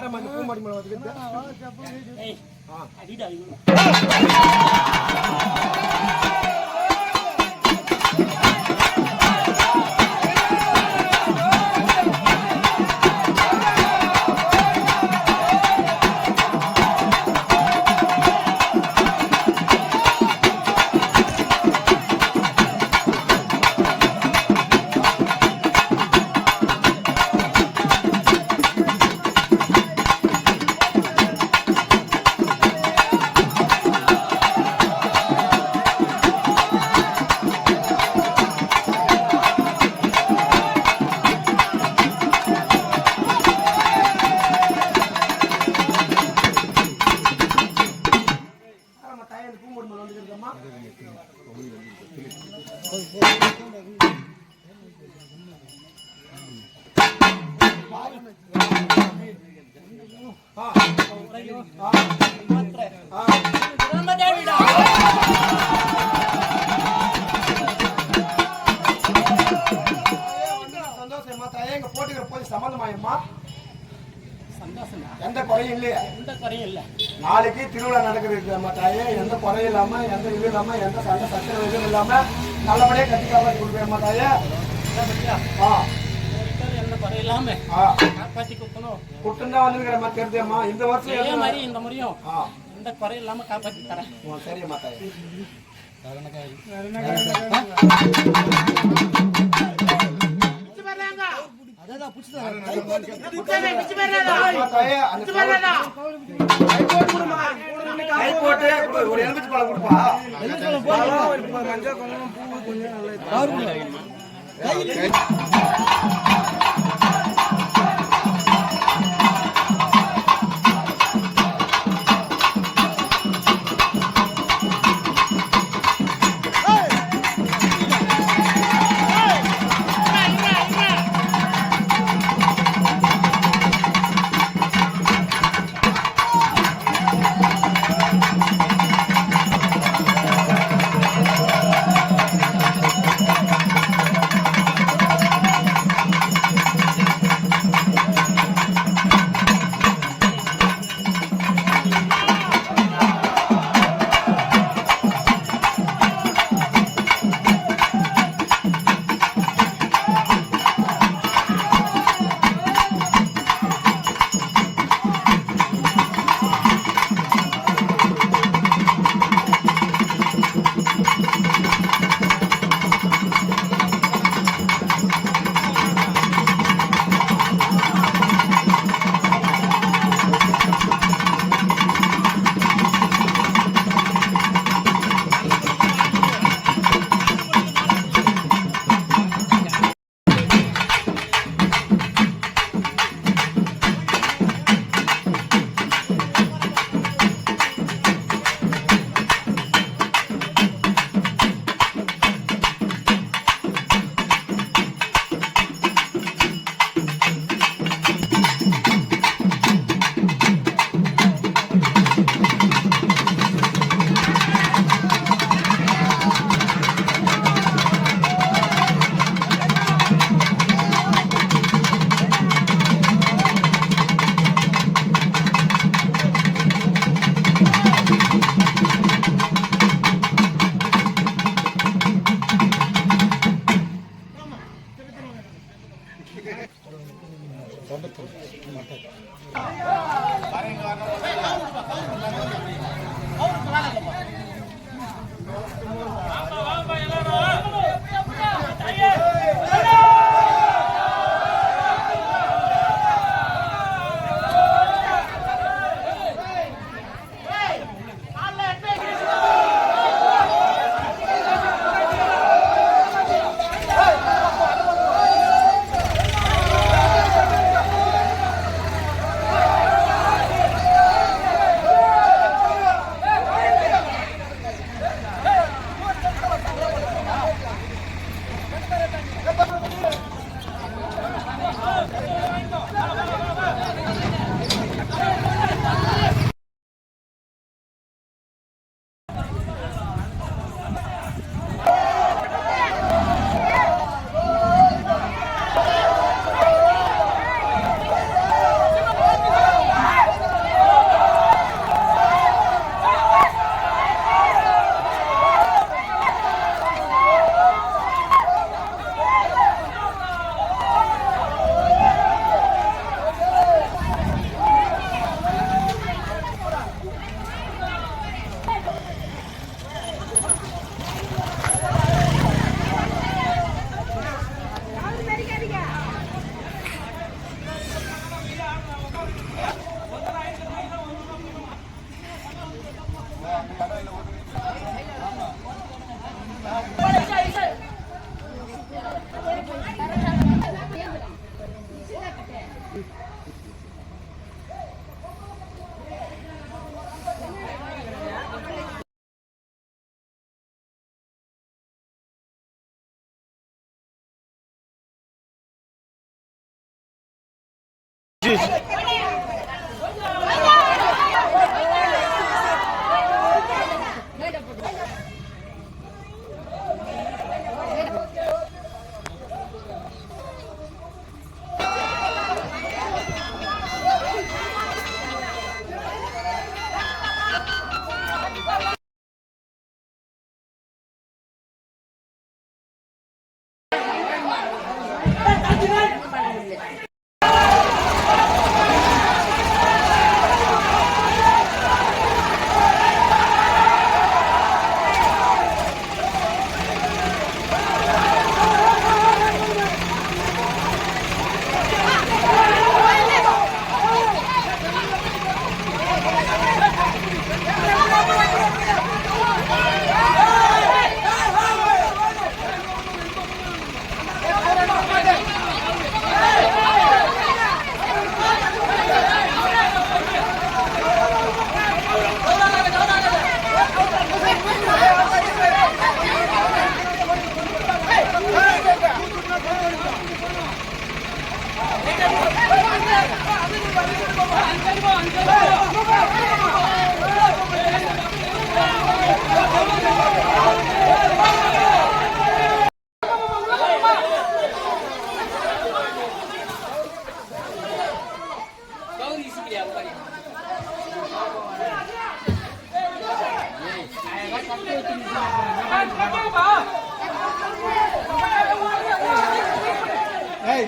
யாரம்மா இந்த பூமாடி மேல வந்துக்கிட்டு அடிடா எந்த குறையும் இல்லையா? எந்த குறையும் இல்ல. நாளைக்கு திருவிழா நடக்குது மாட்டாயே, எந்த குறையும் இல்லாம, எந்த இது இல்லாம, எந்த சண்டை சச்சரவு இதுவும் இல்லாம நல்லபடியா கட்டி காப்பாற்றி கொடுப்பேன் மாட்டாயே. எந்த குறையும் இல்லாம காப்பாற்றி கொடுக்கணும். குட்டுந்தான் வந்துருக்கிற மாதிரி தெரியுமா? இந்த வருஷம் அதே மாதிரி இந்த முறையும் எந்த குறையும் இல்லாம காப்பாற்றி தரேன். சரி மாட்டாயே. ஒரு எலுமிச்சை பழம் கொடுப்பா. மஞ்சள் குழம்பு பூ கொஞ்சம்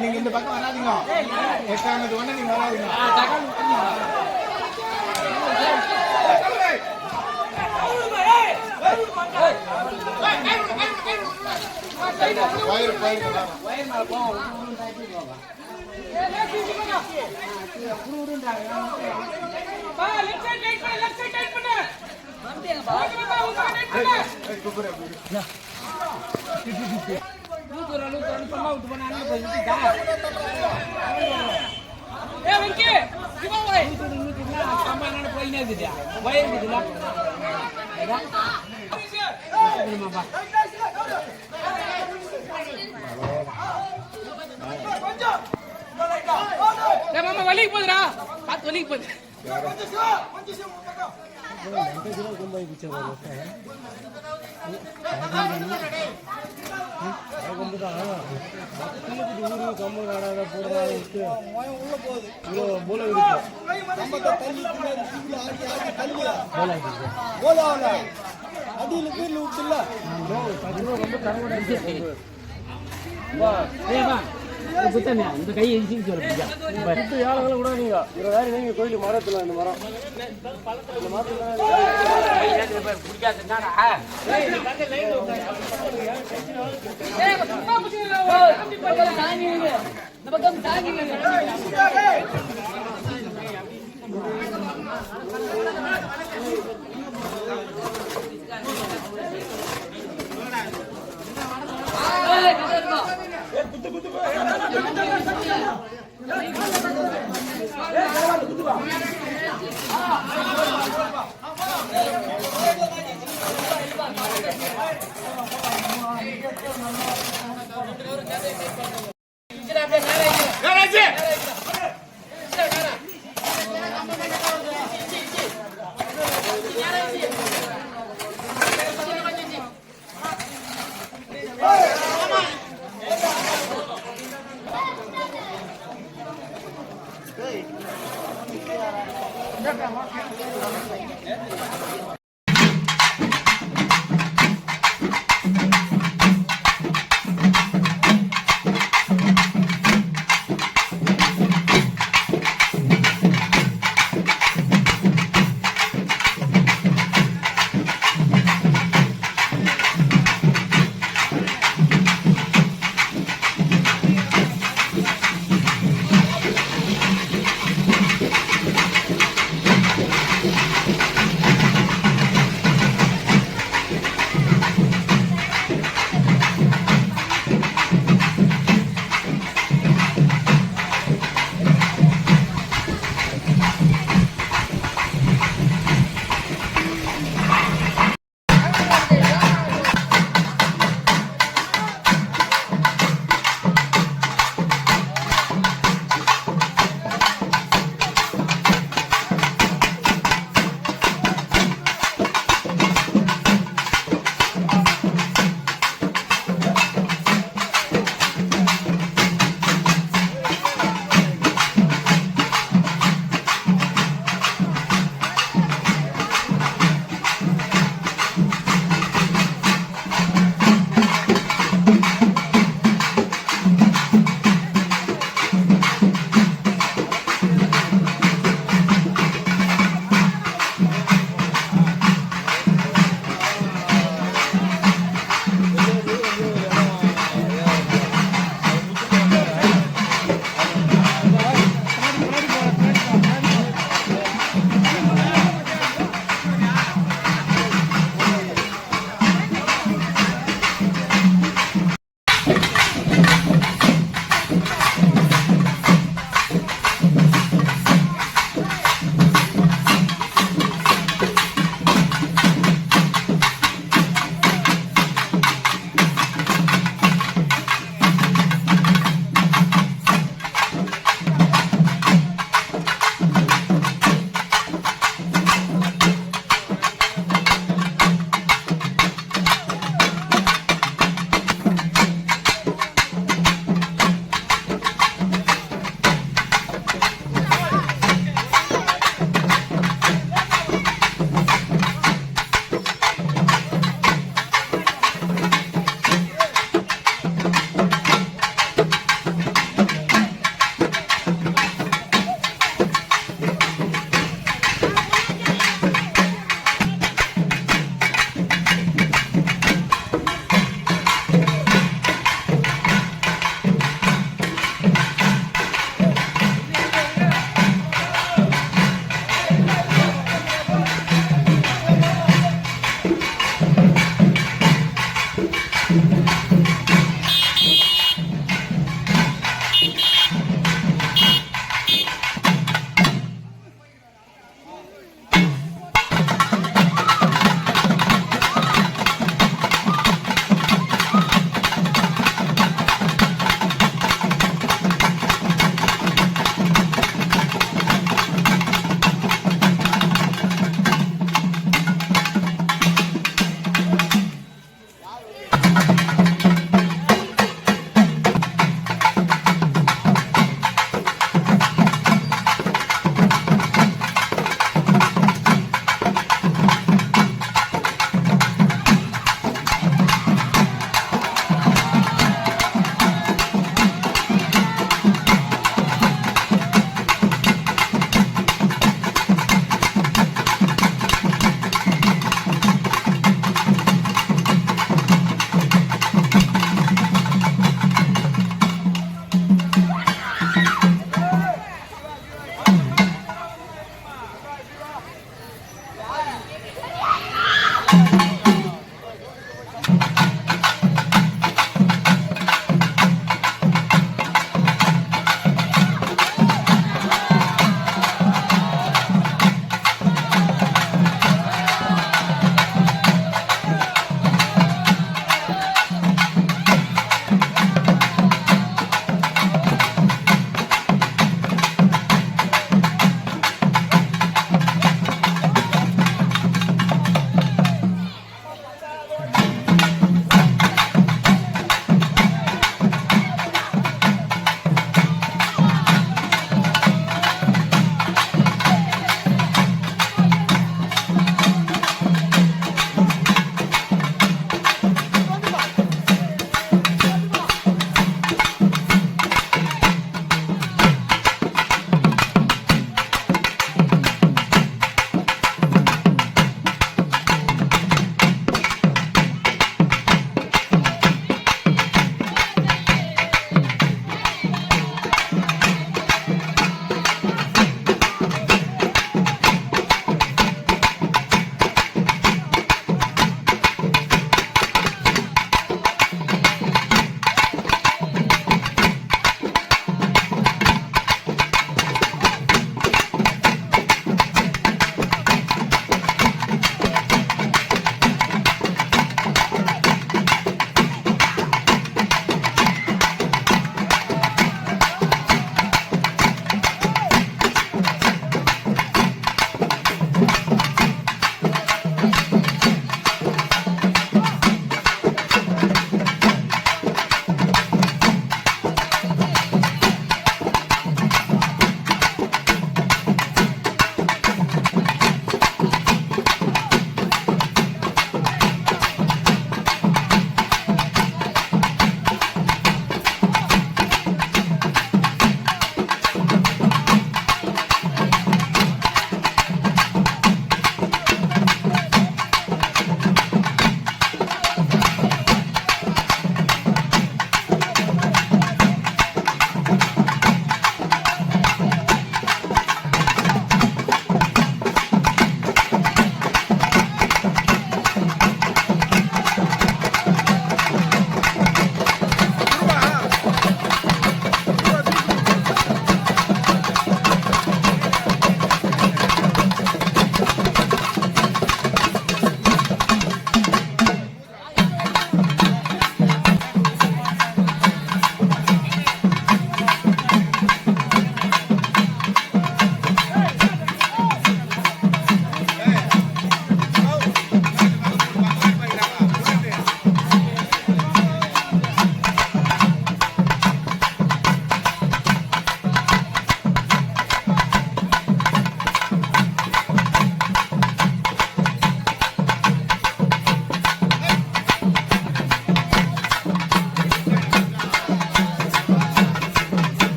நீங்க இந்த பக்கம் வராதீங்க. எட்டானது ஒண்ணு நீங்க வராதீங்க. வலிக்கு போகுதுடா, பார்த்து வலிக்கு போகுது. இந்த கை கூட நீங்க 20,000 நீங்க கோயில் மரத்துல இந்த மரம் இந்த மரத்துல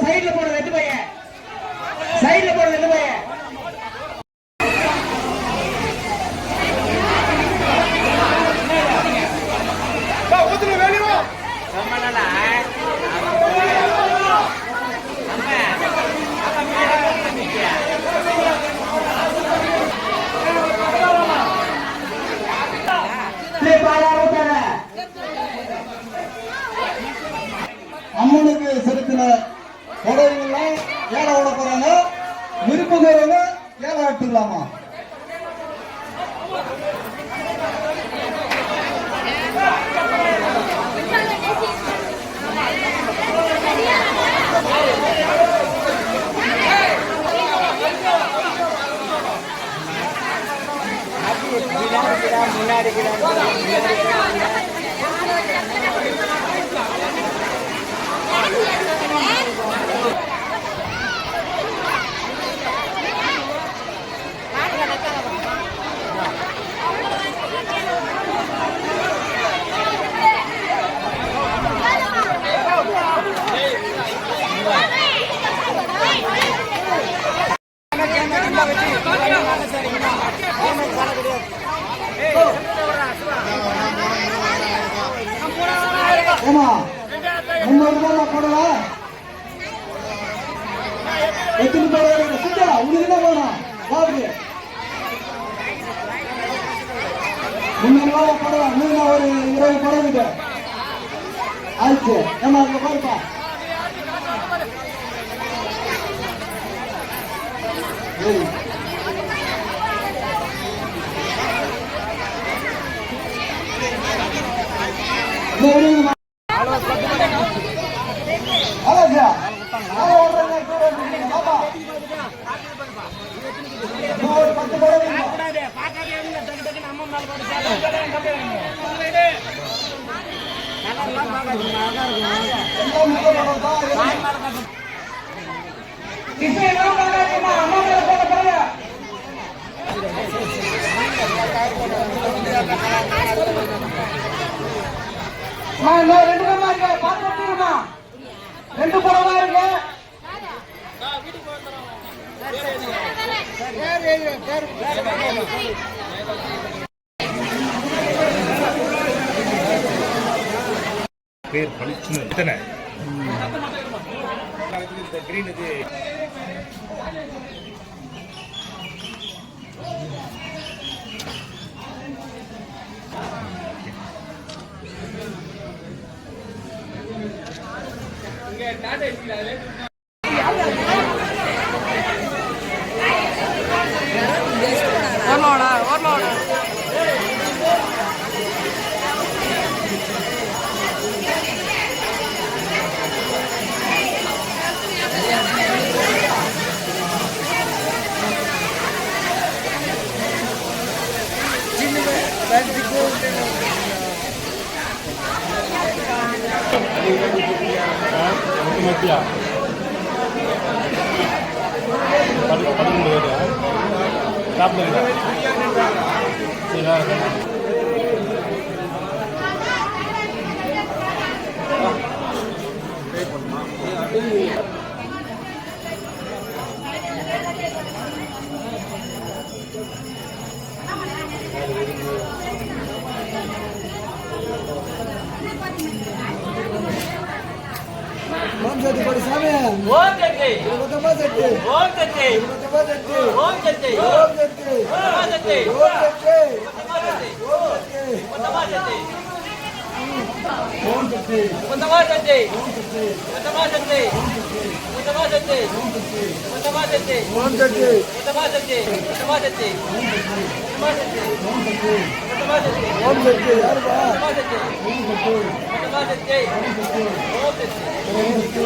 சைடுல போட ரெண்டு பையன் சைடுல போட ரெண்டு பையன் அம்மனுக்கு செலுத்தின கொடைகள்லாம் ஏழை விட போறாங்க. விருப்பங்கிறவங்க ஏழை எடுத்துக்கலாமா? முன்னாடி ஏமா 300 ரூபாய் போடல எத்தனை பேர் சுத்தா உங்களுக்கு தான் வேணும் பாருங்க 300 ரூபாய் போடலாம் நீங்க ஒரு 20 போடுங்க ஆச்சு ஏமா இங்க பாருப்பா ரெண்டு படமா இருக்கு பேர் பளிச்சுன்னு எத்தனை கிரீன் இது மத்தியா ஓம் சக்தி படி சாமி ஓம் சக்தி ஓம் சக்தி ஓம் சக்தி ஓம் சக்தி ஓம் சக்தி ஓம் சக்தி ஓம் சக்தி ஓம் சக்தி ஓம் சக்தி ஓம் சக்தி ஓம் சக்தி உத்தமா சக்தி உத்தமா சக்தி உத்தமா சக்தி உத்தமா சக்தி ஓம் சக்தி உத்தமா சக்தி உத்தமா சக்தி உத்தமா சக்தி உத்தமா சக்தி ஓம் சக்தி யாருப்பா உத்தமா சக்தி உத்தமா சக்தி ஓம் சக்தி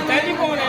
தள்ளி போங்க.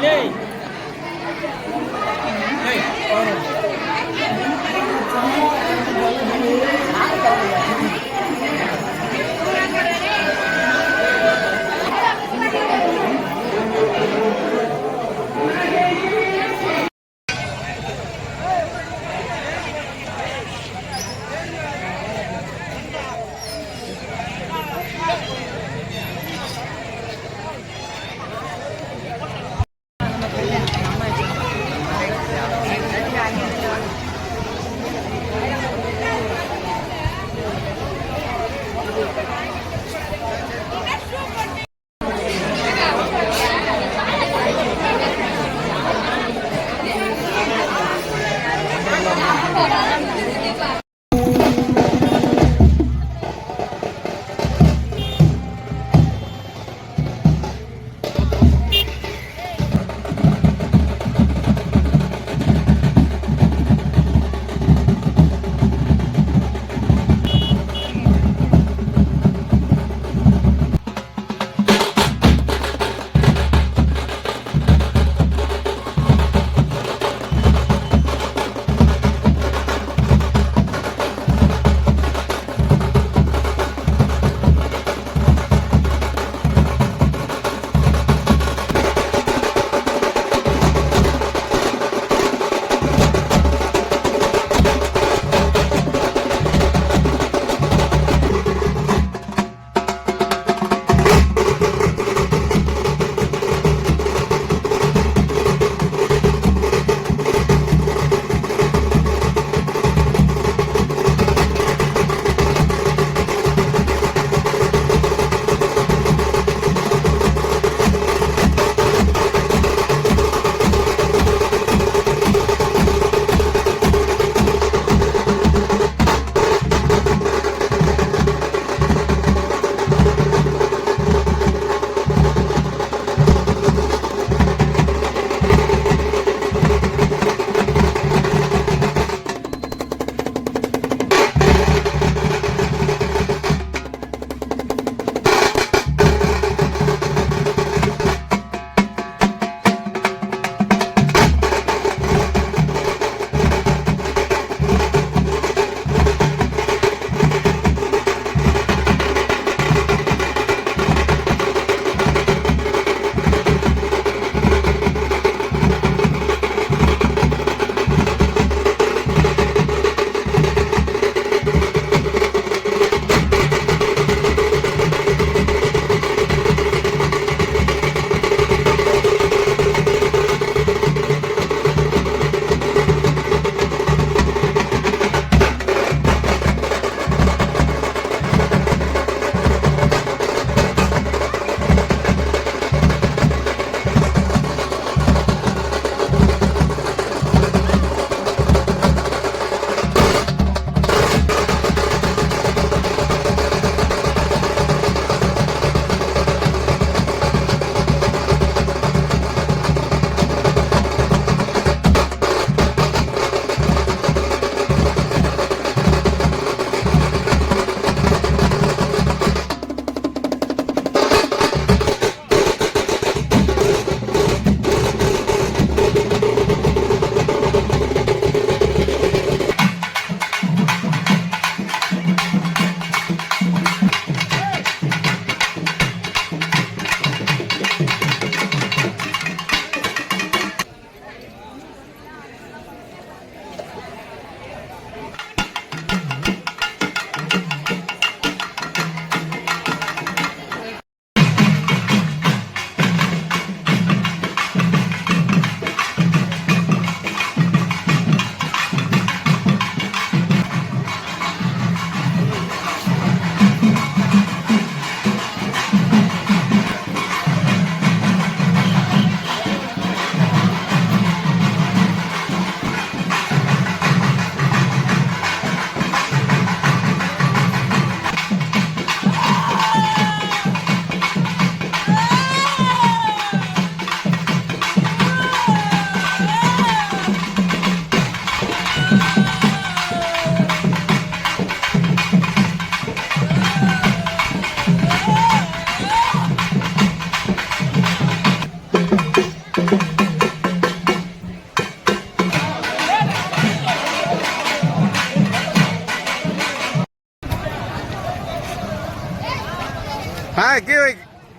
கீழே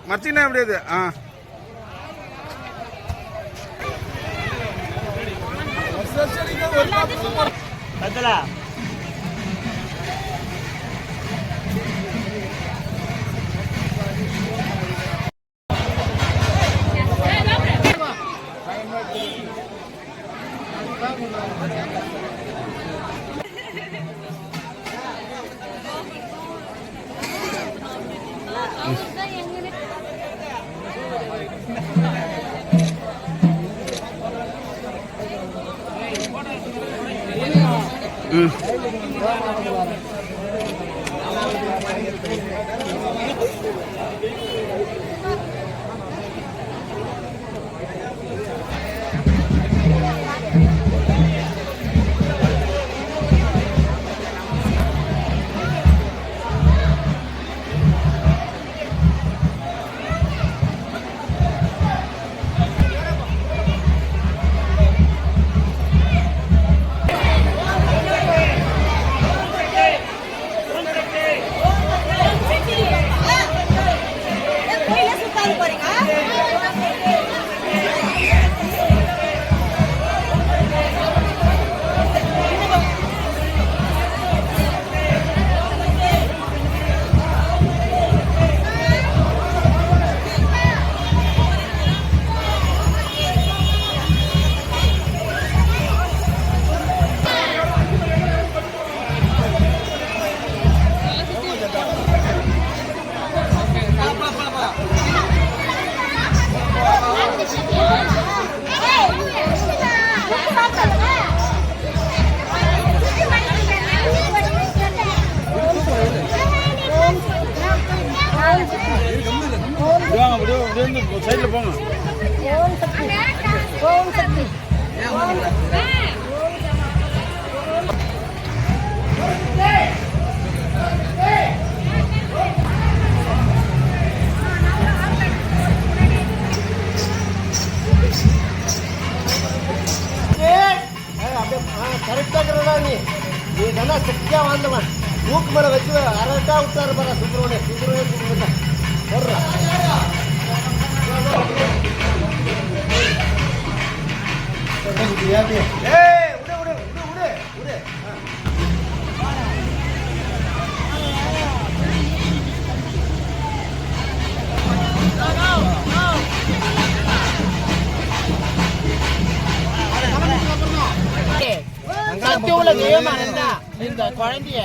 மச்சினா எப்படி அது சைடில் போங்க. கரெக்டாக நீ தானே சக்தியாக வாழ்ந்தவன் மூக்கு மேலே வச்சு அரட்டா விட்டாரு பாரு சுப்பிரமணிய போடுறா சத்தியுள்ள தெய்வமானந்தா இந்த குழந்தைய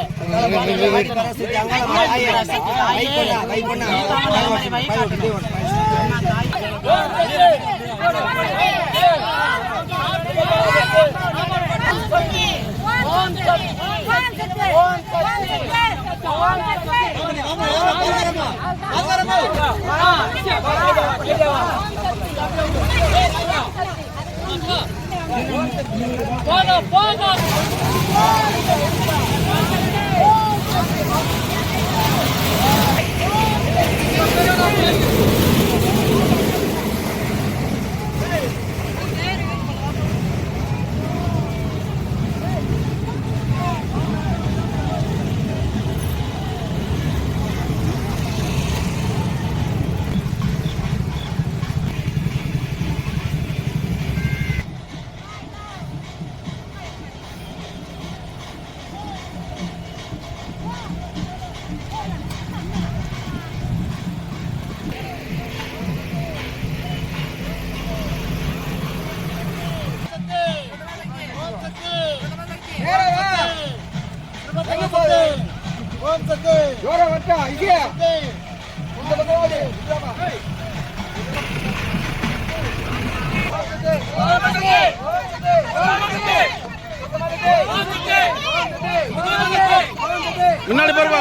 போங்க முன்னாடி பாருங்க.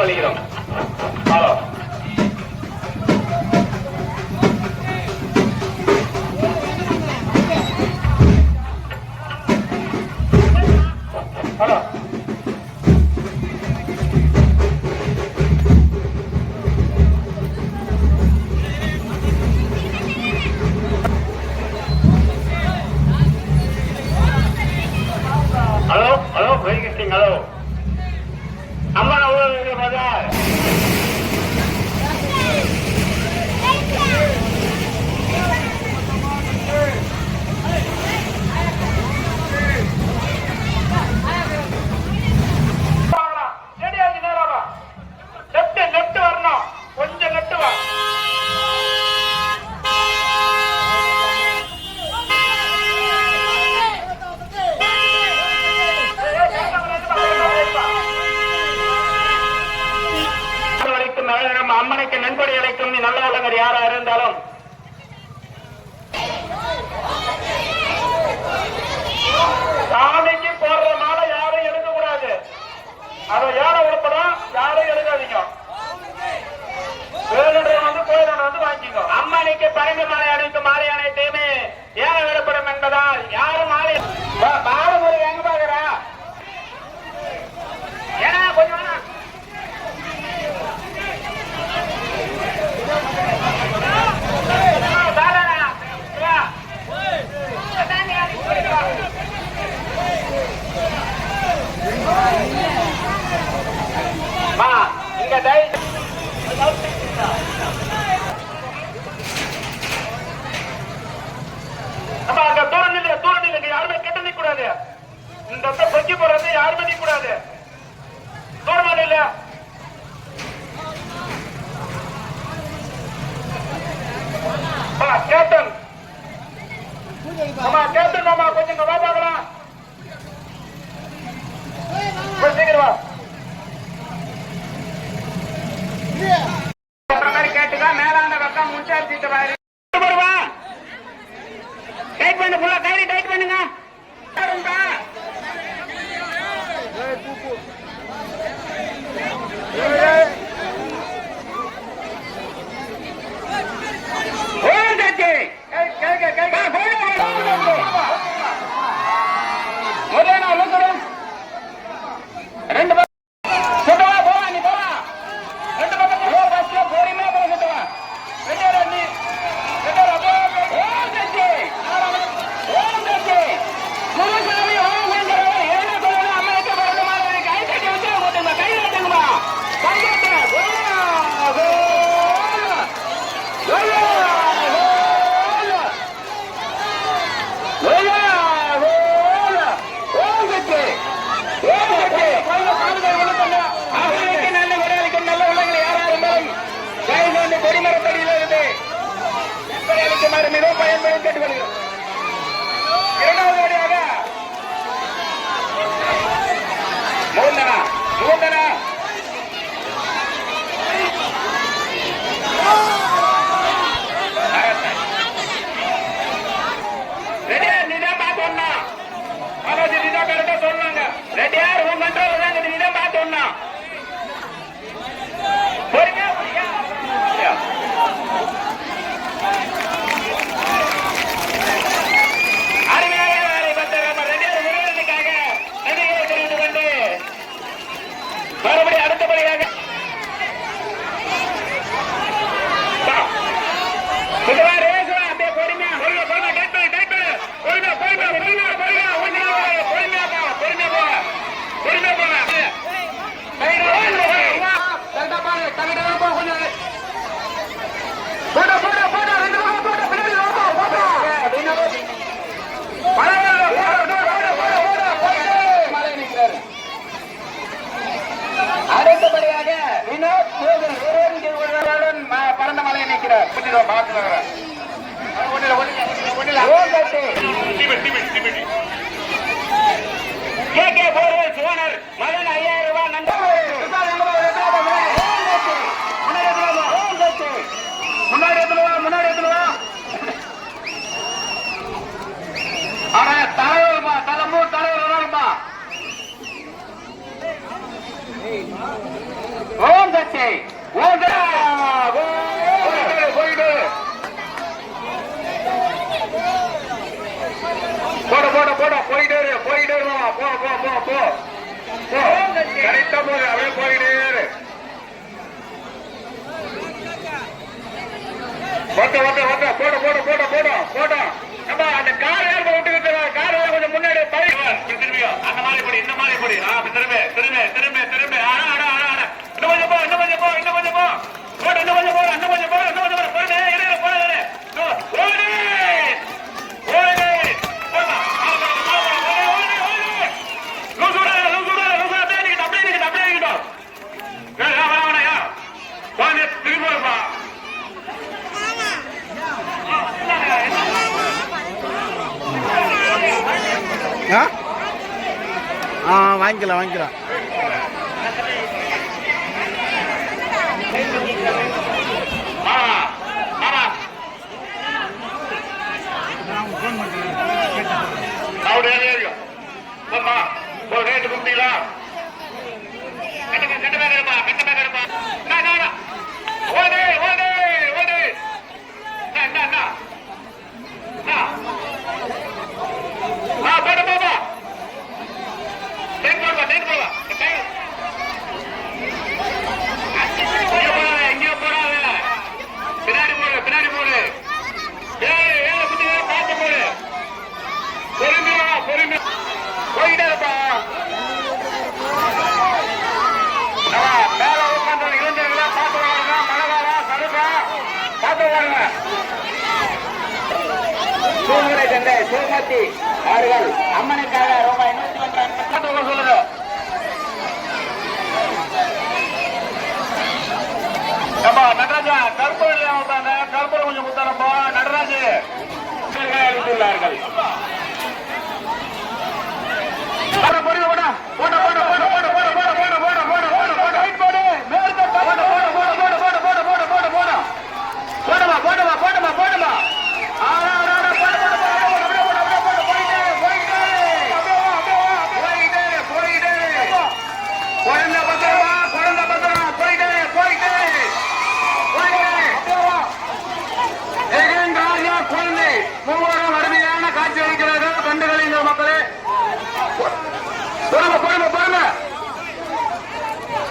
கேட்டுக்கொள்கிறோம். ஹலோ ஹலோ ஹலோ ஹலோ வைகிட்டிங் ஹலோ அம்மா அவ்வளோ பஜார் லெப்ட் வரணும் கொஞ்சம் லெப்ட் வா அம்மனுக்கு நன்கொடை அளிக்கும் நல்ல உள்ளவர் யாரா இருந்தாலும் சாமிக்கு போடுற மாலை யாரும் எடுக்க கூடாது. அதை யாரை உடப்படும் யாரும் எடுக்காதீங்க. வந்து கோயிலோட வந்து வாங்கிக்கோ. அம்மனுக்கு பரம்பு மாலை அணிக்கும் மாலை அனைத்தையுமே ஏற விடப்படும் என்பதால் யாரும் மாலை பாரமுறை எங்க பாக்குறா ஏன்னா கொஞ்சம் இங்க தூரம் நில்லுங்க யாருமே கெட்ட நிக்க கூடாது. இந்த பொக்கி போறது யாருமே நிக்க கூடாது. தூரமா இல்ல கேப்டன் கேப்டன் மாமா கொஞ்சம் வா பாக்கலாம் சீக்கிரம் கேட்டுக்கா மேலாண்ட பக்கம் முன்சார் சீட்டு டைட் பண்ணு ஃபுல்லா கயிறு டைட் பண்ணுங்க மிகவும் பயன்படும் கேட்டுக்கொள்கிறோம். இரண்டாவது வழியாக மூந்தனா ரெடியா நீதான் பார்த்து ஒண்ணா நீதான் கரெக்டா சொன்னாங்க. ரெடியா உன் கண்ட்ரோல் தான் நீதான் பார்த்து ஒண்ணா மறுபடியும் அடுத்தபடியாக அப்படியே பொறுமையா அடுத்தபடியாக வினோத் பறந்த மலையை நிற்கிறார். சுவனர் மகன் 5000 ரூபாய் முன்னாடி தலைவர் போட போட போட போட போட நம்ம அந்த கார் ஏற விட்டு கார் கொஞ்சம் முன்னாடி திரும்பியோ அந்த மாதிரி போடி இந்த மாதிரி போடி திரும்ப திரும்ப திரும்ப திரும்ப இன்னும் கொஞ்சம் போ இன்னும் கொஞ்சம் போ இன்னும் கொஞ்சம் போ போட இன்னும் கொஞ்சம் போ இன்னும் கொஞ்சம் போ இன்னும் கொஞ்சம் போ வாங்கிக்கலாம் வாங்கிக்கலாம். ரேட்டு கொடுத்தீங்களா? ஓடு ஓடு ஓடு போட போவா எங்கேயோ போறாங்க பின்னாடி போடு பின்னாடி போடு ஏழு குட்டி பார்த்து போடு பொறுமையா பொறுமையா போயிட்டே இருப்பா மேல உட்காந்து இளைஞர்களா பார்த்து வாங்க மழகாரா சருகா பார்த்து வாங்க சூழ்நிலை சந்தை சிவமூர்த்தி அவர்கள் அம்மனுக்காக ரூபாய் 101 சொல்லுங்க. நடராஜா கருப்பூர் கருப்பூர் கொஞ்சம் முத்தாரப்பா நடராஜ் அளித்துள்ளார்கள். மூவரும் அருமையான காட்சி அளிக்கிறார்கள். கண்டுகளிங்க மக்களே பொறுமை பொறுமை பொறுமை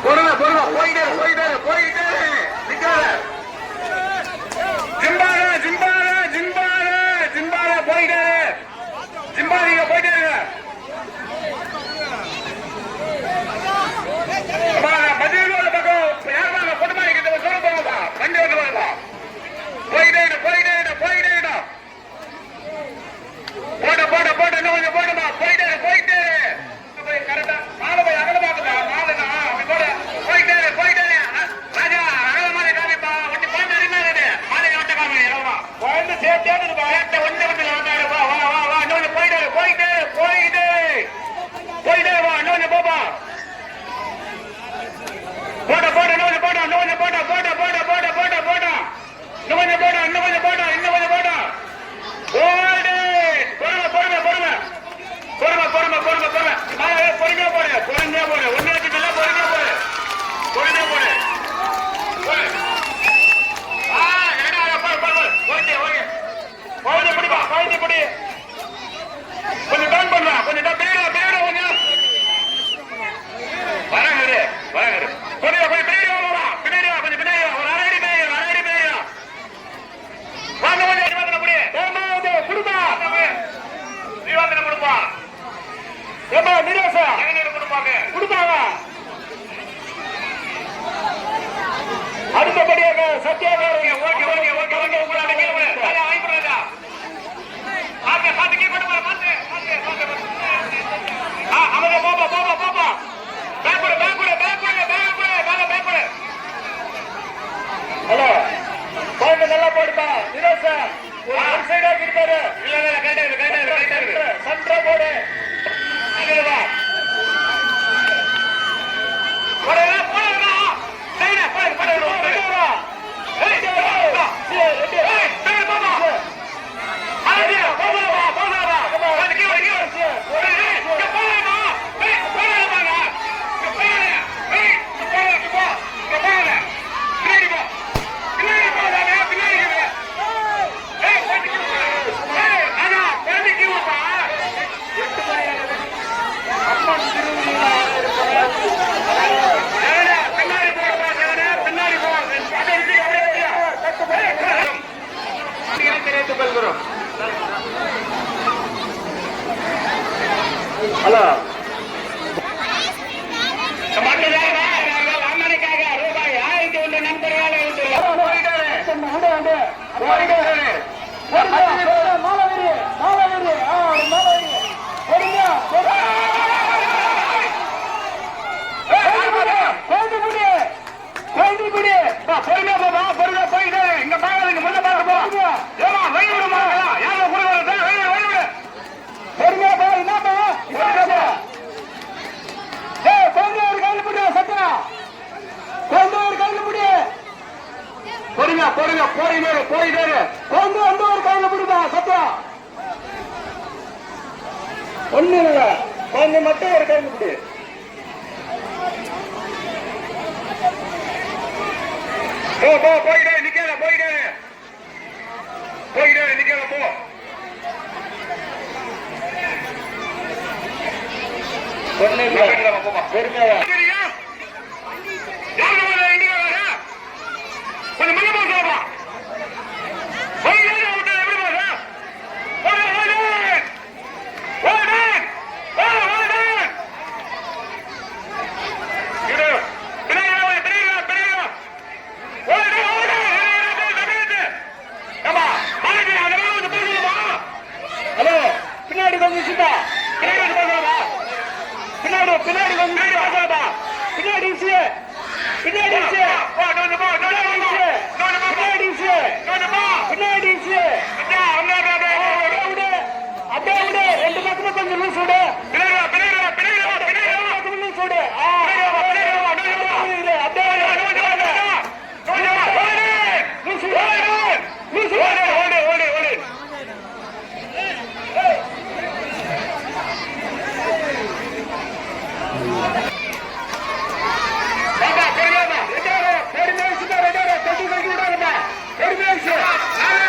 பொறுமை பொறுமை போயிட்டே போயிட்டே போயிட்டே நிக்காத ஜிம்பால ஜிம்பால ஜிம்பால ஜிம்பால போயிட்டே ஜிம்பாலிங்க போயிட்டே பதினோரு பக்கம் யாருமா கொண்டு கிட்ட சொல்ல போவா வண்டி வந்து வருவா போயிட்டே போயிட்டே போயிட்டே போட போட போட இன்னும் கொஞ்சம் போடுமா போயிட்டே போயிட்டே கரெக்டா மாலை போய் அகலமாக்குதா மாலைனா அப்படி போட போயிட்டே போயிட்டே ராஜா அகலமான காமிப்பா ஒட்டி போயிட்டு இருந்தாரு மாலை ஓட்ட காமி இறவா குழந்தை சேர்த்தேன்னு இருப்பா ஒன்னு வந்து வா வா வா வா இன்னொன்று போயிட்டே போயிட்டே போயிட்டே போயிட்டே வா இன்னொன்று போப்பா போட போட இன்னொன்று போட இன்னொன்று போட போட போட போட போட போட இன்னும் கொஞ்சம் போட இன்னும் கொஞ்சம் போட இன்னும் கொஞ்சம் போட ஓடு பொறுமை பொறுமை பொறுமை பொறுமை பொறுமை பொறுமை பொறுமை பொறுமையா போடு பொறுமையா போடு ஒன்னு வச்சுக்கல பொறுமையா போடு பொறுமையா போடு குழந்தை பிடிப்பா குழந்தை பிடி கொஞ்சம் டவுன் பண்ணுவா கொஞ்சம் பின்னாடி பின்னாடி கொஞ்சம் வராங்க வராங்க கொஞ்சம் கொஞ்சம் பின்னாடி வா பின்னாடி வா கொஞ்சம் பின்னாடி ஒரு அரையடி பின்னாடி அரையடி பின்னாடி வாங்க கொஞ்சம் கொடுப்பா தீவாந்தனை கொடுப்பா ஏமா நிராசா கொடுப்பாங்க கொடுப்பாங்க. அடுத்தபடியாக சத்யாகாரம் ஓகே ஓகே ஓகே ஓகே உங்களால வாங்கிக்கிறாங்க பாத்து கொண்டு பாத்து அவங்க போப்பா போப்பா போப்பா பேப்பர் பேப்பர் பேப்பர் பேப்பர் மேல பேப்பர் ஹலோ பாயிண்ட் நல்லா போடுப்பா நிராசா ஒரு சைடா இருக்காரு இல்ல இல்ல கைடா சந்திரா போடு வா போடா போடா சைடா போடு போடு போடா ஏய் ஏய் ஏய் பாபா ஆடியா போடா போடா வா வா அம்மன் திருவிழா தெரிவித்துக் கொள்கிறோம். ஹலோ அம்மனுக்காக ரூபாய் 1001 நண்பர்களால் இங்க பாருங்க முன்ன பாருங்க யாரும் பொறுமையா போ என்னப்பா ஒரு கையில் முடியும் சத்தனா ஒரு கையில் முடியும் பொறுமையா போயிட்டாரு கொண்டு வந்து ஒரு கையில் முடியுமா சத்தா ஒண்ணு இல்ல கொஞ்சம் மட்டும் ஒரு கையில் முடி போயிட்டே நிக்கல போயிட்டே நிக்கல போ ஒண்ணு இல்ல பொறுமையா கொஞ்சம் மல்ல போகலாம் ஹலோ பின்னாடி கொஞ்சம் சிட்டா பின்னாடி அப்படியே ரெண்டு பக்கமும் கொஞ்சம் லூஸ் விடு லூஸ் விடு பெரிய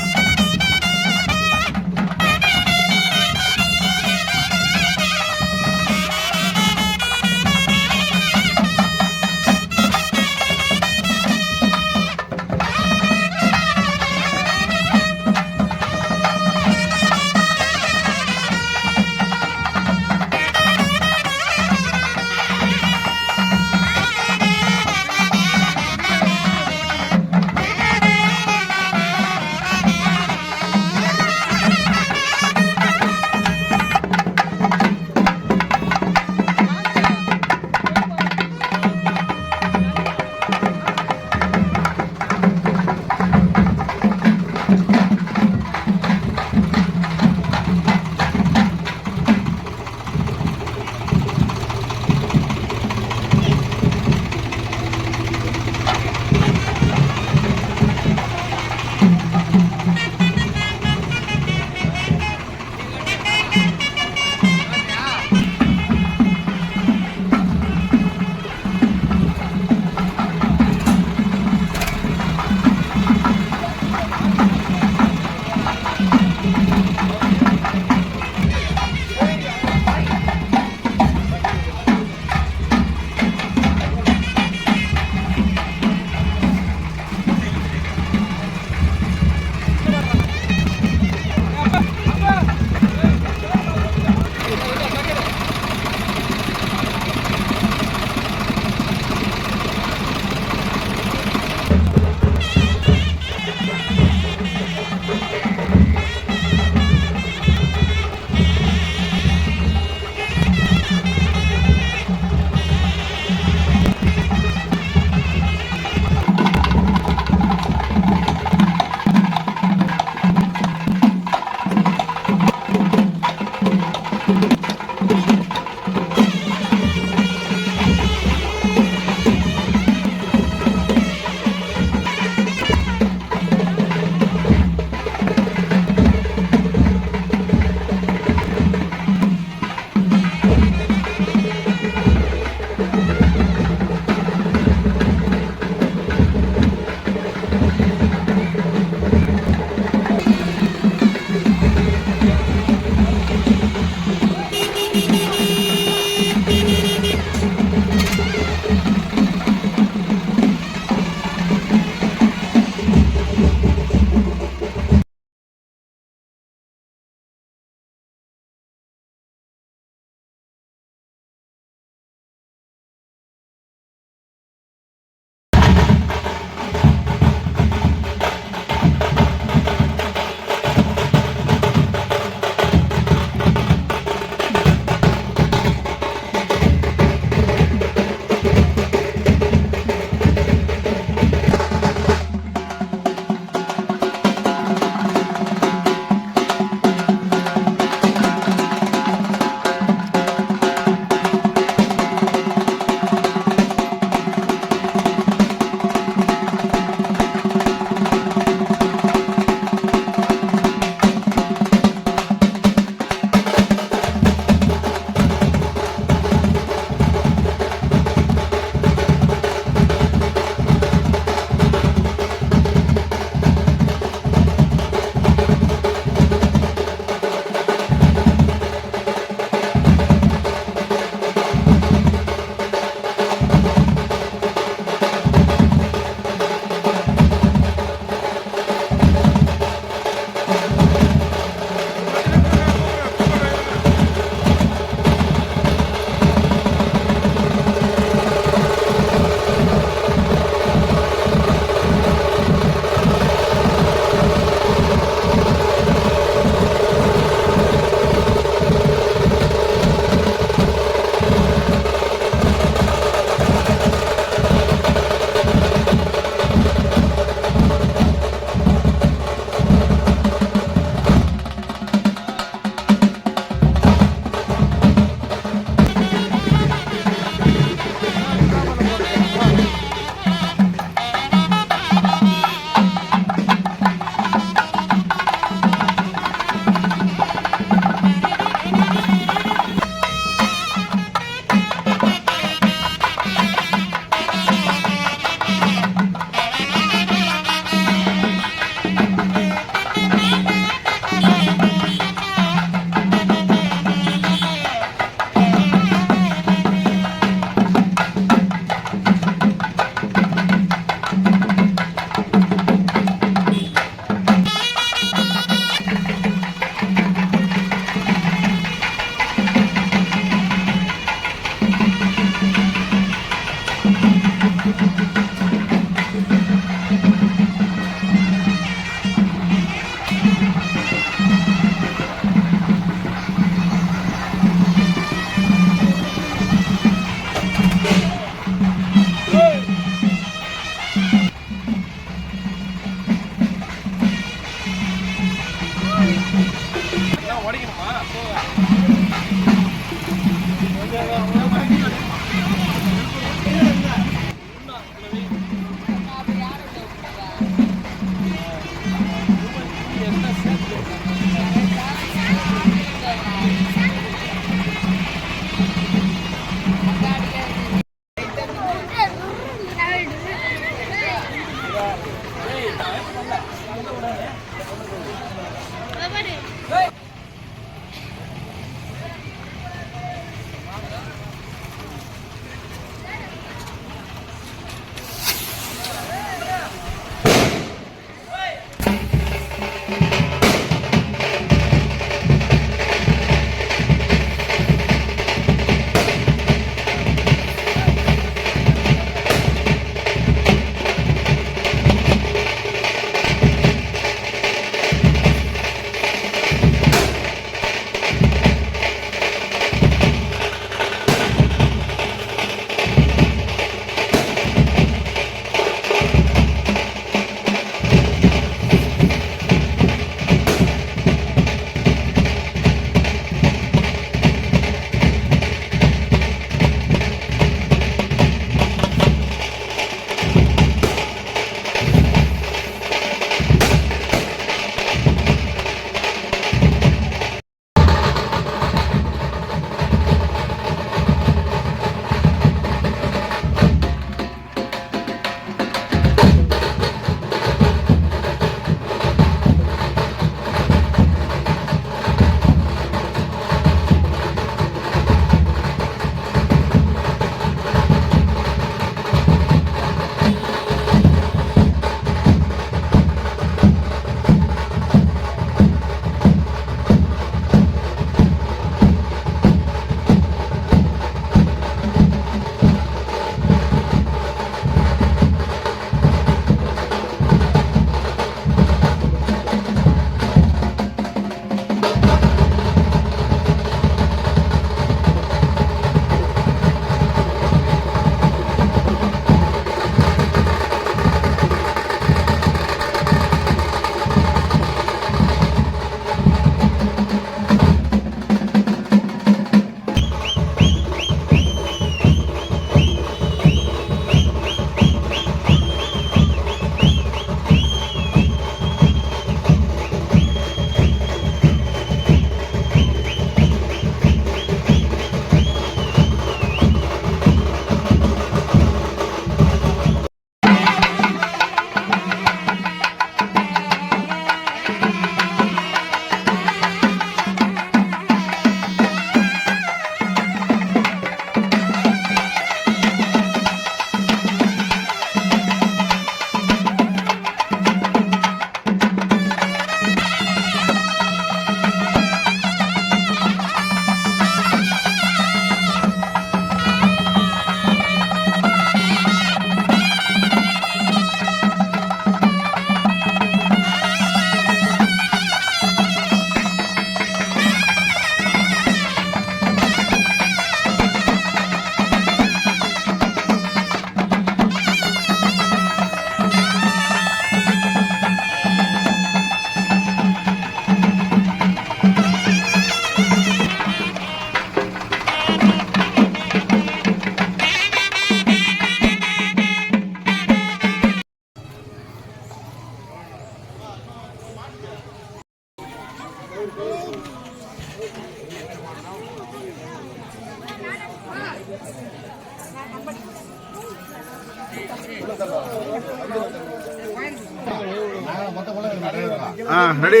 ரெடி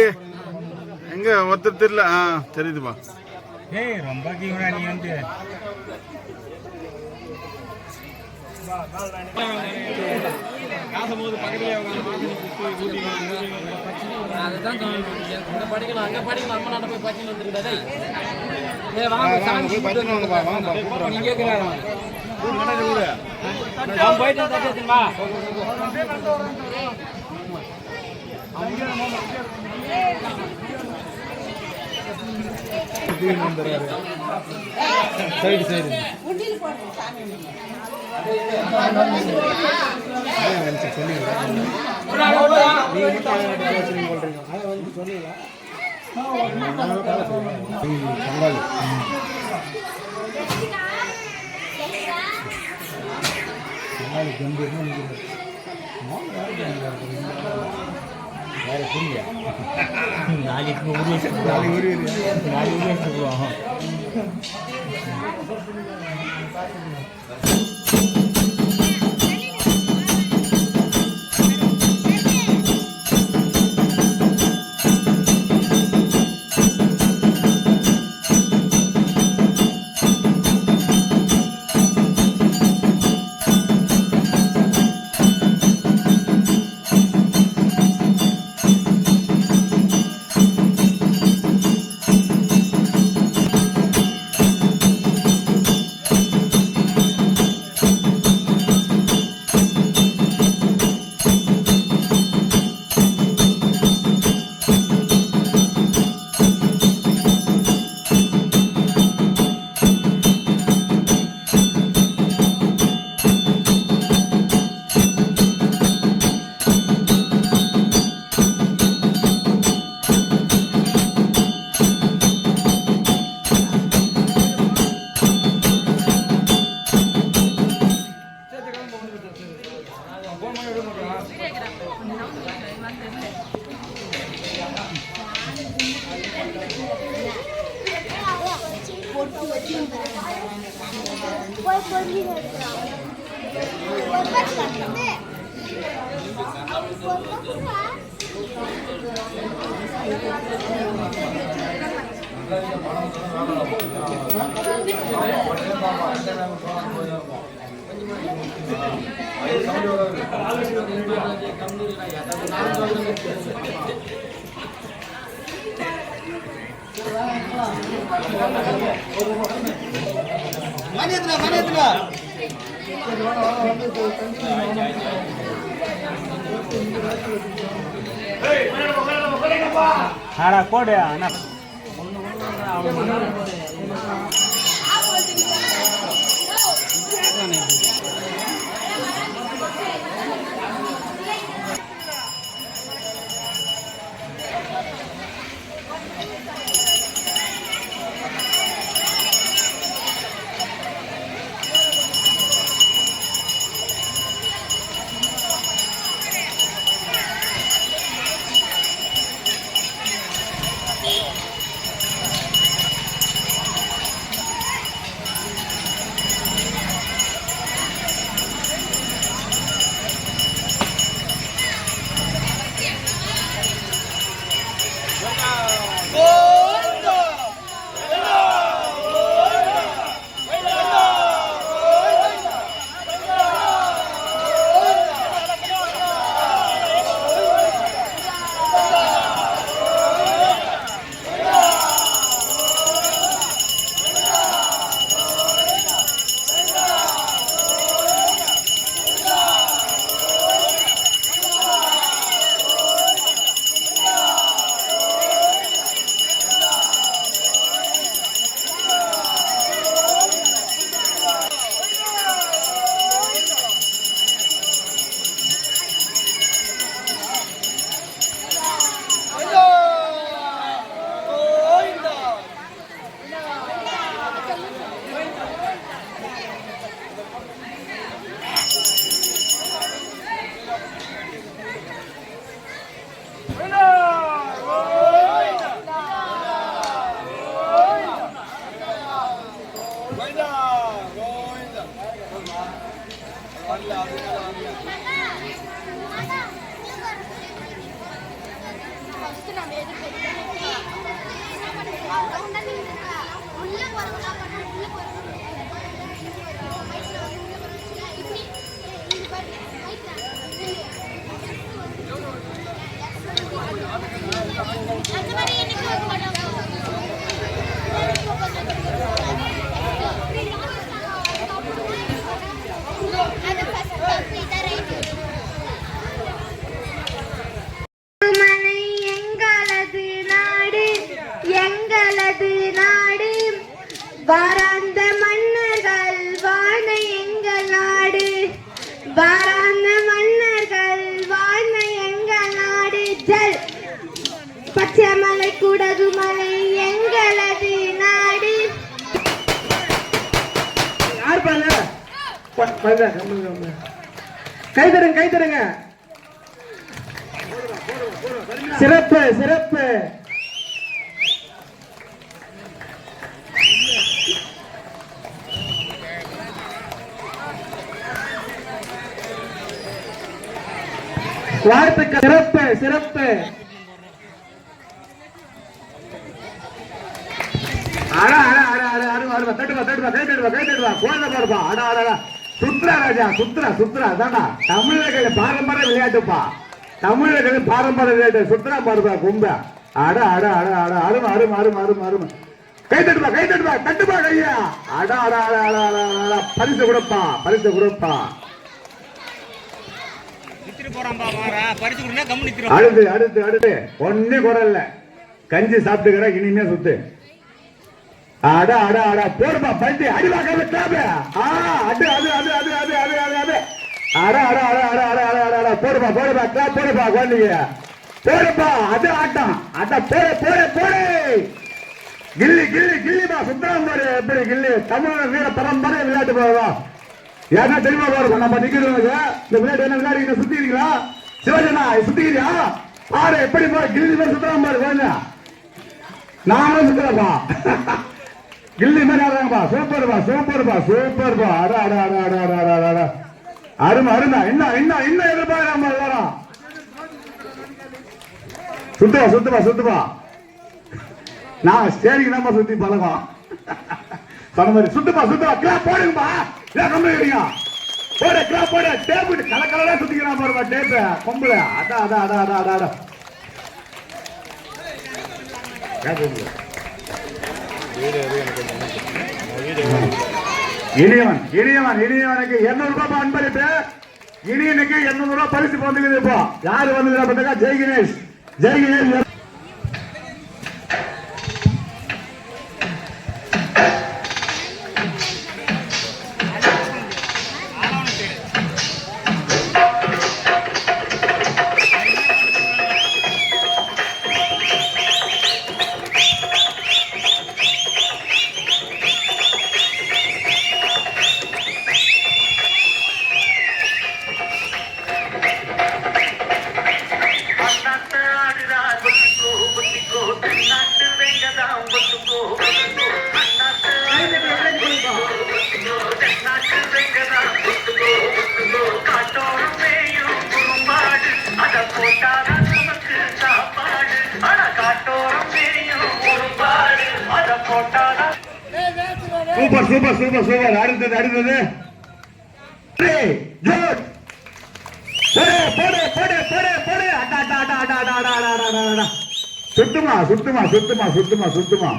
எங்க ஒருத்தர் தெரியல தெரியுதுப்பா. ஏய் ரொம்ப கீழே நீ வந்து படிக்கலாம் அங்க படிக்கலாம் அம்மா நாட்ட போய் படிச்சு வந்துருக்கா சைடு சைடு நாளைக்கு ஊர் ஆடா கோடு அண்ணா வாராந்த மன்னர்கள் வாழ எங்கள் நாடு, வாராந்த மன்னர்கள் வாழ எங்கள் நாடு. ஜல் பச்சைமலை குடகுமலை எங்களது நாடு. கைதருங்க கைதருங்க. சிறப்பு சிறப்பு. வாழ்த்துக்கள். சிறப்பு சிறப்பு. சுத்ரா ராஜா சுத்ரா சுத்ரா தாண்டா தமிழர்கள் பாரம்பரிய விளையாட்டுப்பா. தமிழர்கள் பாரம்பரிய விளையாட்டு சுத்ரா பாருப்பா கும்ப. அட அட அட அட அருமை அருமை அருமை அருமை அருமை. கை தட்டுப்பா கை தட்டுப்பா தட்டுப்பா கையா. அட அட அட அட அட பரிசு கொடுப்பா பரிசு கொடுப்பா. அடுத்து அடுத்து அடுத்து ஒன்னே குரல்ல கஞ்சி சாப்பிட்டு இனிமே சுத்து. அட அட அட போடுப்பா பல்ட்டி அடிவா கையில கிளாப். அது அது அது அது அது அது அது அது அட அட அட அட அட அட அட அட போடுப்பா போடுப்பா கிளாப் போடுப்பா குழந்தைங்க போடுப்பா. அது ஆட்டம் அட போடு போடு போடு. கில்லி கில்லி கில்லிப்பா சுத்தரம் பாரு எப்படி கில்லி. தமிழ் வீர பரம்பரை விளையாட்டு போவா. ஏன்னா தெரியுமா பாருங்க நம்ம நிக்கிறோம் இந்த விளையாட்டு என்ன விளையாடி சுத்திக்கிறீங்களா சிவஜனா சுத்திக்கிறியா பாரு எப்படி பாரு கில்லி மாதிரி சுத்துறான் பாரு குழந்தை நானும் சுத்துறப்பா கில்லி மாதிரி ஆடுறாங்கப்பா சூப்பர்பா சூப்பர்பா சூப்பர்பா அடா அடா அடா அடா அடா அடா அடா அருமை அருமை இன்னும் எதிர்பார்க்காம எல்லாரும் சுத்துவா சுத்துவா சுத்துவா நான் ஸ்டேரிங் தான் சுத்தி பழகம் சொன்ன மாதிரி சுத்துப்பா சுத்துவா கிளாப் போடுங்கப்பா ஏன் கம்பெனி போட கிளாப் போட டேப் கலக்கலரா சுத்திக்கிறான் பாருப்பா டேப் கொம்புல அடா அடா அடா அடா அடா அடா இனியவனுக்கு 200 ரூபாய் அன்பளிப்பு இனியனுக்கு 200 ரூபாய் பரிசு வந்துக்குது இப்போ யாரு வந்து Jai Ganesh super super super super அடுத்தது சுத்துமா சுத்துமா சுத்துமா சுத்துமா சுத்துமா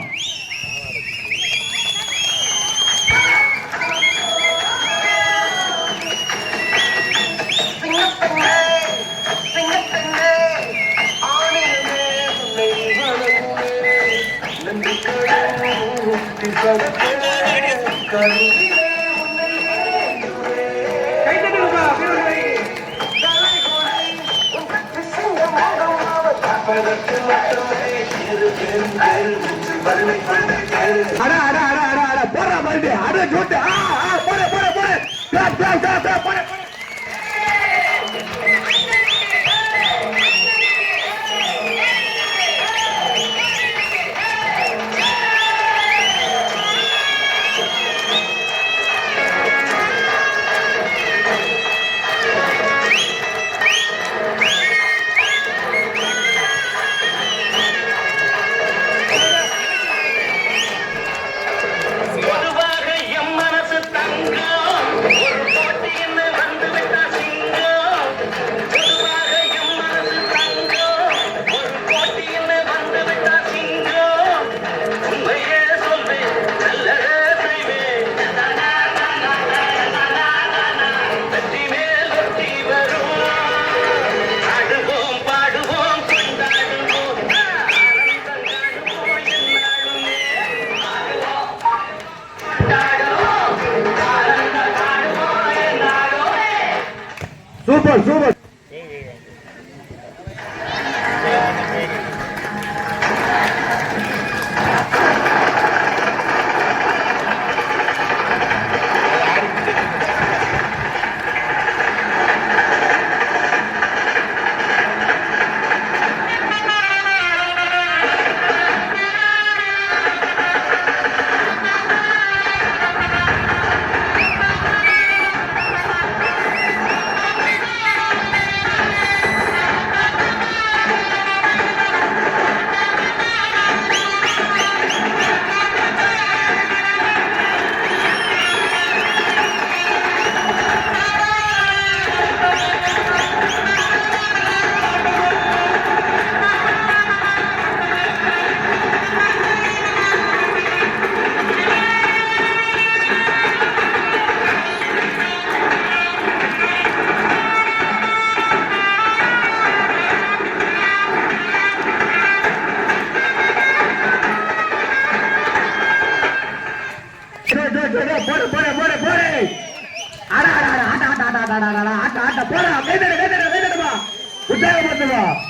சூப்பர் சூப்பர்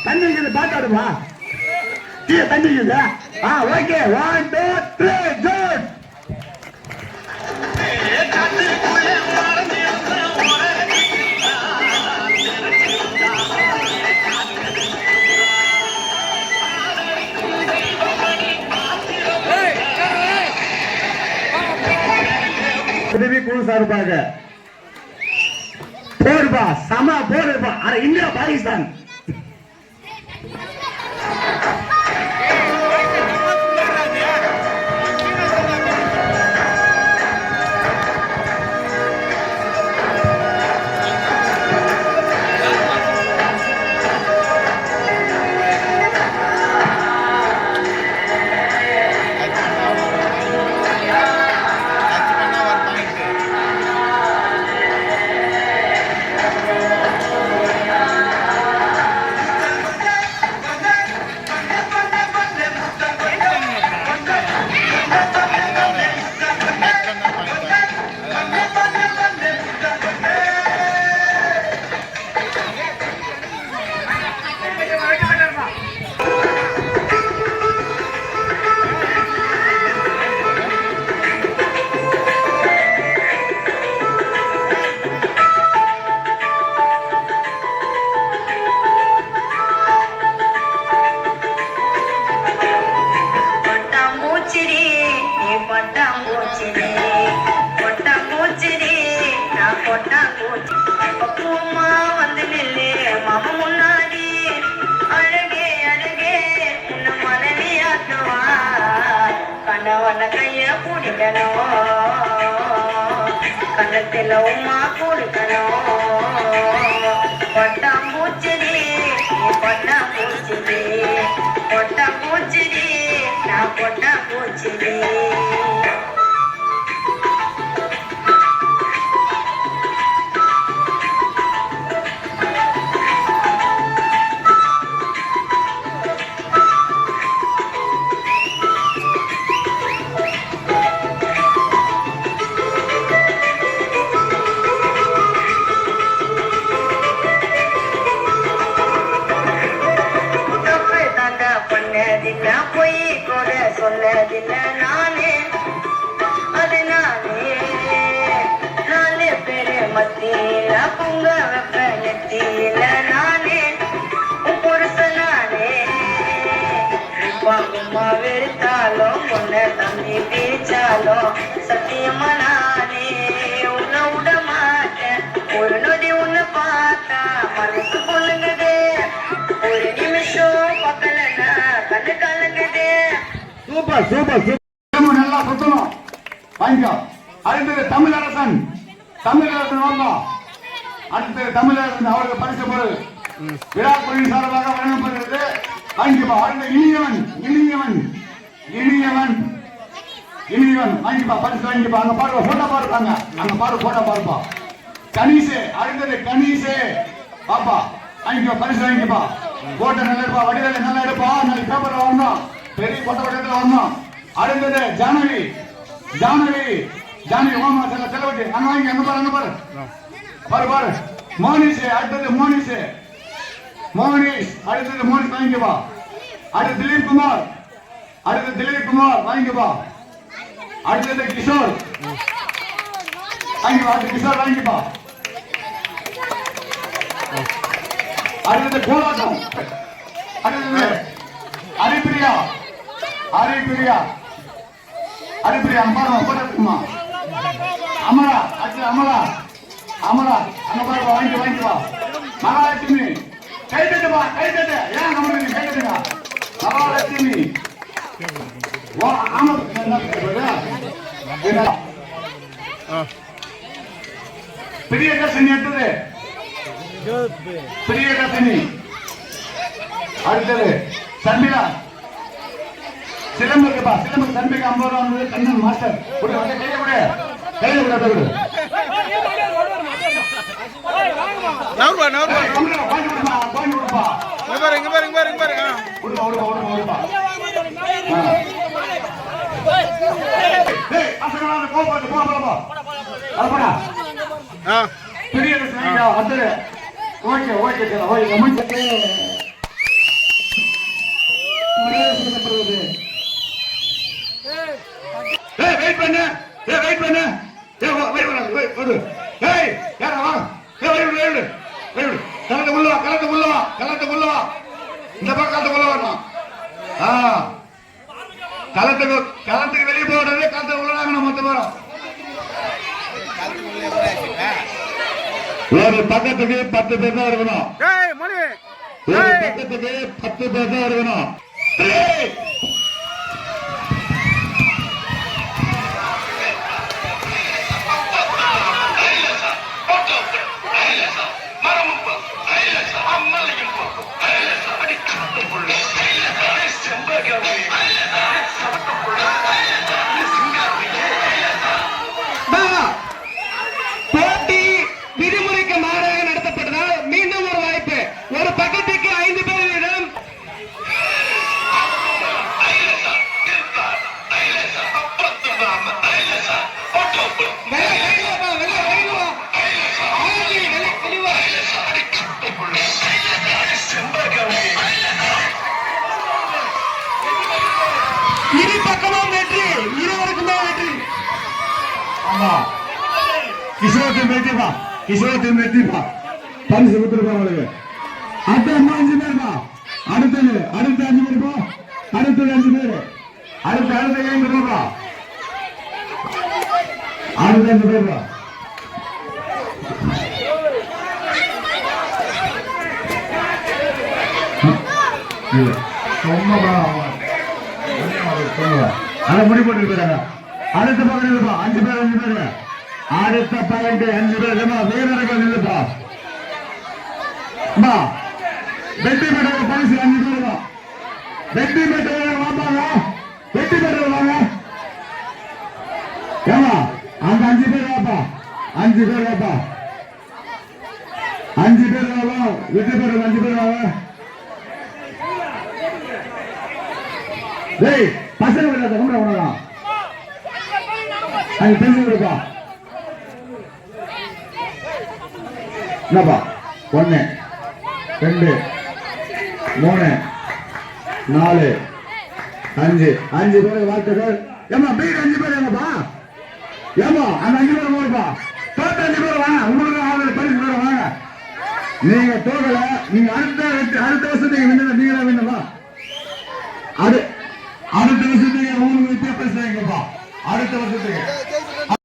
தண்ணி பாத்தாடுமா தண்ணி ஓகே 1 2 3 குட் குழு சார்பாக போடுப்பா, சம போடுப்பா. இந்தியா பாகிஸ்தான் கண்ணத்தில் உமா கொடுக்கணும் பட்டாம்பூச்செடி பட்டாம்பூச்செடி பட்டாம்பூச்செடி நான் பட்டாம்பூச்செடி பொய் கூட சொன்னதில்ல நானே அது நானே பேரு மத்தியில பொங்க வெப்ப நெத்தியில நானே புருஷ நானே பாகுமா வெறுத்தாலும் பொண்ண தம்பி பிரிச்சாலும் சத்தியமா நானே உன்னை விட மாட்டேன் ஒரு நொடி உன்னை பார்த்தா மனசு பொண்ணுங்கதே ஒரு நிமிஷம் பக்கலன்னா கண்ணு கலங்குதே. சூப்பர் சூப்பர் சூப்பர், நல்லா சுத்தணும். வாங்கிக்கோ. அடுத்தது தமிழரசன் வந்தோம். அடுத்தது தமிழரசன் அவருக்கு பரிசு பொருள் விழாக்குழுவின் சார்பாக வழங்கப்படுகிறது. வாங்கிப்பா. அடுத்த இனியவன் வாங்கிப்பா, பரிசு வாங்கிப்பா. அங்க பாருங்க, போட்டோ பாருப்பாங்க, அங்க பாரு, போட்டோ பாருப்பா. கணீசே, அடுத்தது கணீசே பாப்பா, வாங்கிப்பா, பரிசு வாங்கிப்பா. போட்டோ நல்லா இருப்பா, வடிவேல நல்லா எடுப்பா, நல்ல பேப்பர்ல வரணும், பெரிய கொட்ட கொட்டத்துல வரணும். அடுத்தது ஜானவி ஓமா செலவட்டி அங்க வாங்கி, அங்க பாரு பாரு. மோனிஷ், அடுத்தது மோனிஷ் அடுத்தது மோனிஷ் வாங்கிப்பா. அடுத்து திலீப் குமார் வாங்கிப்பா. அடுத்தது கிஷோர் வாங்கிப்பா. அடுத்து கிஷோர் வாங்கிப்பா. அடுத்தது கோலாட்டம். அடுத்தது ஹரிப்பிரியா அம்மா போட்டுமா. அமரா அங்க பாருப்பா, வாங்கிப்பா. மகாலட்சுமி கை தட்டுப்பா, ஏன் நம்ம கை தட்டுங்க. மகாலட்சுமி பிரியதர்ஷினி எடுத்தது அடுத்தது சர்மிளா சிலம்பு சர்மிகா 50 ரூபா வந்தது. கண்ணன் மாஸ்டர் கையில கொடு. வெயிட் பண்ணு. கலந்து இந்த பக்கம் வரணும். களத்துக்கு வெளியே போடுறது கலத்து உள்ளாங்க மொத்த பேரும். ஒரு பக்கத்துக்கு 10 பேர் தான் இருக்கணும். ஏய் மணி ஒரு பக்கத்துக்கு 10 பேர் தான் இருக்கணும். போட்டி விதிமுறைக்கு மாறாக நடத்தப்பட்டதால் மீண்டும் ஒரு வாய்ப்பு. ஒரு பக்கத்துக்கு 5 பேர் வீதம். இரு பக்கமும் வெற்றி, இருவருக்குமே வெற்றி. ஆமா, கிஷோர் டீம் வெற்றிப்பா, கிஷோர் டீம் வெற்றிப்பா. பரிசு கொடுத்துருப்பா உங்களுக்கு. அடுத்த 5 பேர்ப்பா. அடுத்தது 5 பேருப்பா. அடுத்தது 5 பேர். அடுத்த 5 பேர்ப்பா. அடுத்த 5 பேர்ப்பா. அதை முடி போட்டு போயிடாங்க. அடுத்த பக்கம் இல்லப்பா, 5 பேர் 5 பேர். அடுத்த பாயிண்ட் 5 பேர் வீரர்கள் இல்லப்பா. வெற்றி பெற்ற பரிசு 5 பேர் தான். வெற்றி பெற்றவர்கள் வாப்பாங்க, வெற்றி பெற்றவர்கள் வாங்க. ஏமா அந்த 5 பேர் வாப்பா, 5 பேர் வாப்பா, 5 பேர் வாங்க. வெற்றி பெற்ற 5 பேர் வாங்க. டேய் பசங்க விளையாட கம்பளம் உணலாம். அங்க பேசி கொடுப்பா. என்னப்பா 1 2 3 4 5 பேர் வாழ்த்துக்கள். ஏமா பேர் 5 பேர் ஏமாப்பா. ஏமா அந்த 5 பேர் போடுப்பா. தோட்ட 5 பேர் வாங்க. உங்களுக்கு ஆதரவு பரிசு பேர் வாங்க. நீங்க தோகல, நீங்க அடுத்த வருஷத்துக்கு நீங்களா வேணுமா? அடுத்த வருஷத்துக்கு உங்களுக்கு வித்தியாசம் வைங்கப்பா. அடுத்த வருஷத்துக்கு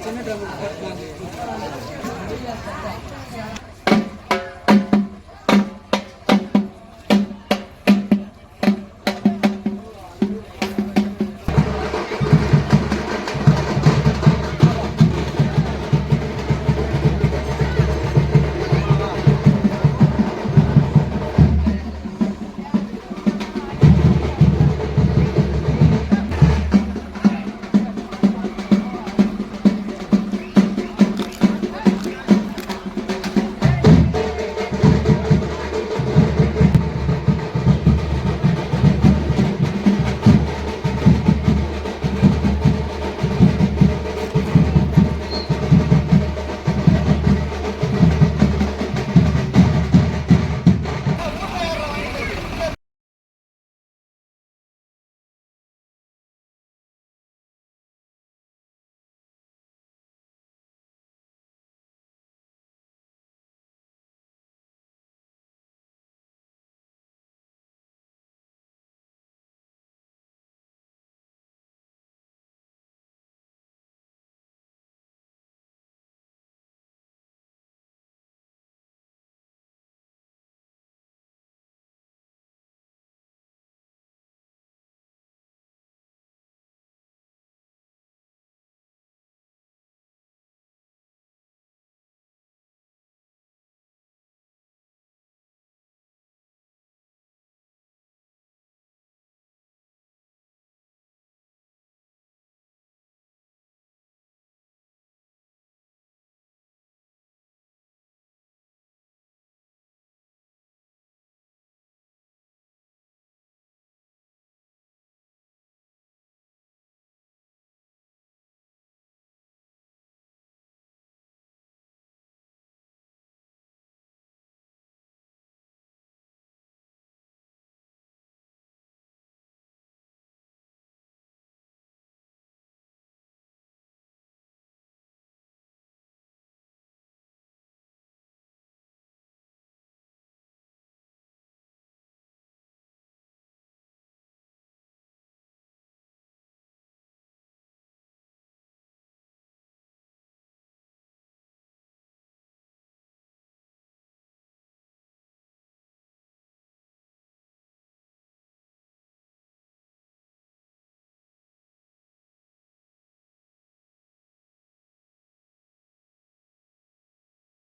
சின்ன